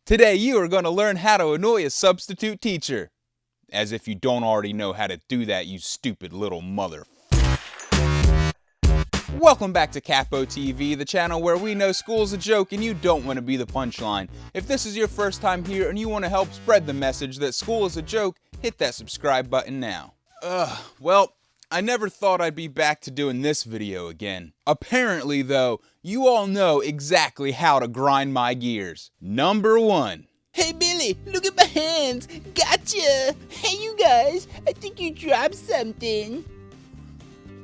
Today you are going to learn how to annoy a substitute teacher. As if you don't already know how to do that, you stupid little mother. Welcome back to Capo TV, the channel where we know school's a joke and you don't want to be the punchline. If this is your first time here and you want to help spread the message that school is a joke, hit that subscribe button now. Well, I never thought I'd be back to doing this video again. Apparently though, you all know exactly how to grind my gears. Number 1. Hey Billy, look at my hands. Gotcha. Hey you guys, I think you dropped something.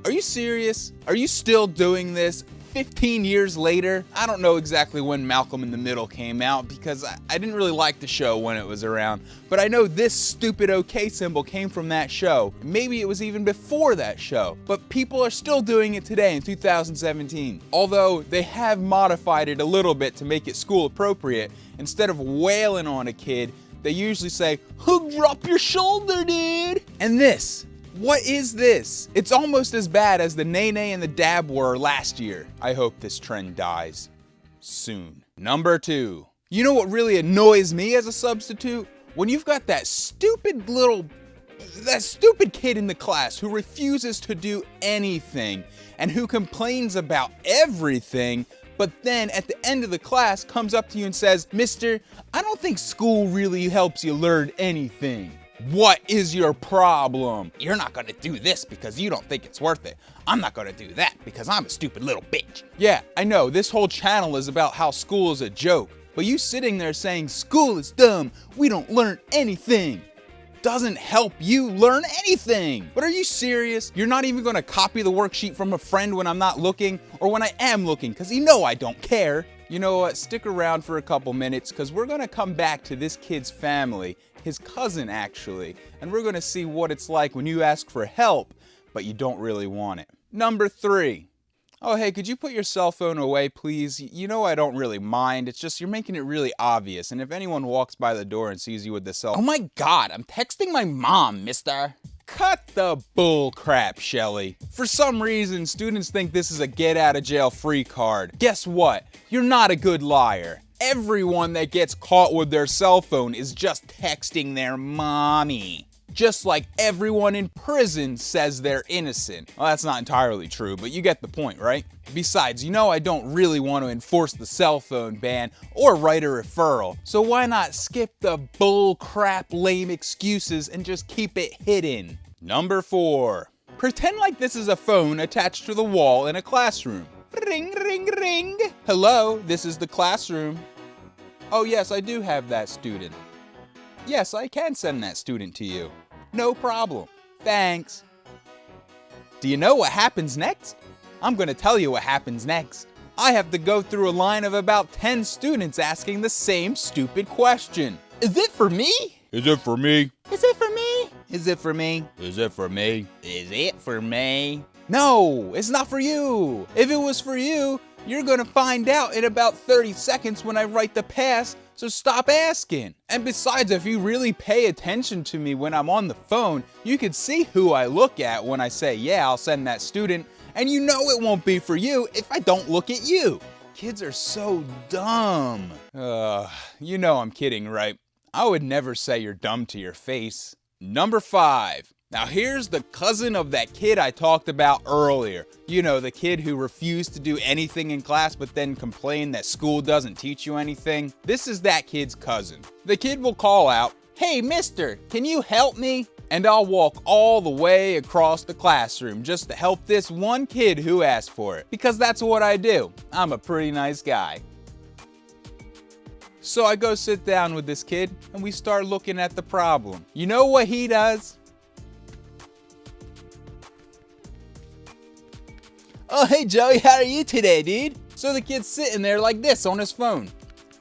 Are you serious? Are you still doing this 15 years later? I don't know exactly when Malcolm in the Middle came out because I didn't really like the show when it was around, but I know this stupid OK symbol came from that show. Maybe it was even before that show, but people are still doing it today in 2017. Although they have modified it a little bit to make it school appropriate. Instead of wailing on a kid, they usually say, "Who drop your shoulder, dude?" And this. What is this? It's almost as bad as the nay-nay and the dab were last year. I hope this trend dies soon. Number 2. You know what really annoys me as a substitute? When you've got that stupid kid in the class who refuses to do anything and who complains about everything, but then at the end of the class comes up to you and says, "Mister, I don't think school really helps you learn anything." What is your problem? You're not gonna do this because you don't think it's worth it. I'm not gonna do that because I'm a stupid little bitch. Yeah, I know, this whole channel is about how school is a joke, but you sitting there saying school is dumb, we don't learn anything, doesn't help you learn anything. But are you serious? You're not even gonna copy the worksheet from a friend when I'm not looking, or when I am looking, because you know I don't care. You know what, stick around for a couple minutes because we're gonna come back to this kid's family, his cousin actually, and we're gonna see what it's like when you ask for help, but you don't really want it. Number 3. Oh hey, could you put your cell phone away please? You know I don't really mind, it's just you're making it really obvious, and if anyone walks by the door and sees you with the cell phone— "Oh my god, I'm texting my mom, mister." Cut the bull crap, Shelly. For some reason, students think this is a get out of jail free card. Guess what? You're not a good liar. Everyone that gets caught with their cell phone is just texting their mommy. Just like everyone in prison says they're innocent. Well, that's not entirely true, but you get the point, right? Besides, you know I don't really want to enforce the cell phone ban or write a referral, so why not skip the bull crap lame excuses and just keep it hidden? Number 4. Pretend like this is a phone attached to the wall in a classroom. Ring, ring, ring. Hello, this is the classroom. Oh yes, I do have that student. Yes, I can send that student to you. No problem. Thanks. Do you know what happens next? I'm gonna tell you what happens next. I have to go through a line of about 10 students asking the same stupid question. Is it for me? Is it for me? Is it for me? Is it for me? Is it for me? Is it for me? No, it's not for you. If it was for you, you're gonna find out in about 30 seconds when I write the pass, so stop asking. And besides, if you really pay attention to me when I'm on the phone, you can see who I look at when I say, yeah, I'll send that student, and you know it won't be for you if I don't look at you. Kids are so dumb. You know I'm kidding, right? I would never say you're dumb to your face. Number 5. Now here's the cousin of that kid I talked about earlier. You know, the kid who refused to do anything in class but then complained that school doesn't teach you anything. This is that kid's cousin. The kid will call out, "Hey mister, can you help me?" And I'll walk all the way across the classroom just to help this one kid who asked for it. Because that's what I do. I'm a pretty nice guy. So I go sit down with this kid and we start looking at the problem. You know what he does? "Oh, hey Joey, how are you today, dude?" So the kid's sitting there like this on his phone,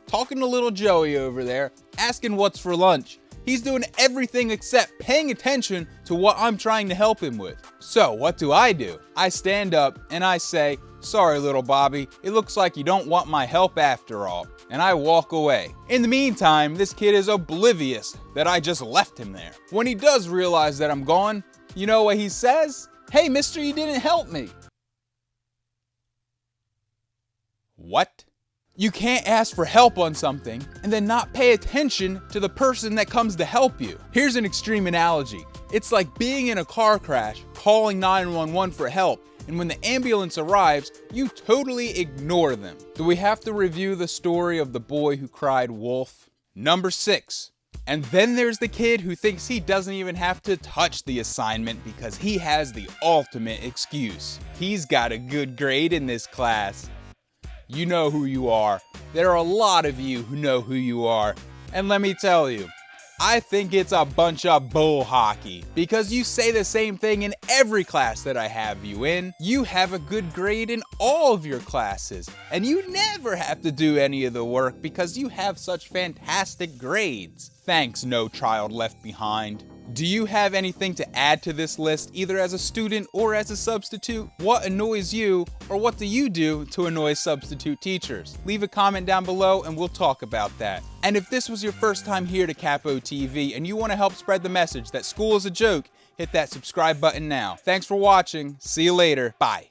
talking to little Joey over there, asking what's for lunch. He's doing everything except paying attention to what I'm trying to help him with. So what do? I stand up and I say, "Sorry, little Bobby, it looks like you don't want my help after all." And I walk away. In the meantime, this kid is oblivious that I just left him there. When he does realize that I'm gone, you know what he says? "Hey mister, you didn't help me." What? You can't ask for help on something and then not pay attention to the person that comes to help you. Here's an extreme analogy. It's like being in a car crash, calling 911 for help, and when the ambulance arrives, you totally ignore them. Do we have to review the story of the boy who cried wolf? Number 6. And then there's the kid who thinks he doesn't even have to touch the assignment because he has the ultimate excuse. He's got a good grade in this class. You know who you are. There are a lot of you who know who you are. And let me tell you, I think it's a bunch of bull hockey because you say the same thing in every class that I have you in. You have a good grade in all of your classes and you never have to do any of the work because you have such fantastic grades. Thanks, No Child Left Behind. Do you have anything to add to this list, either as a student or as a substitute? What annoys you, or what do you do to annoy substitute teachers? Leave a comment down below and we'll talk about that. And if this was your first time here to Capo TV and you want to help spread the message that school is a joke, hit that subscribe button now. Thanks for watching. See you later. Bye.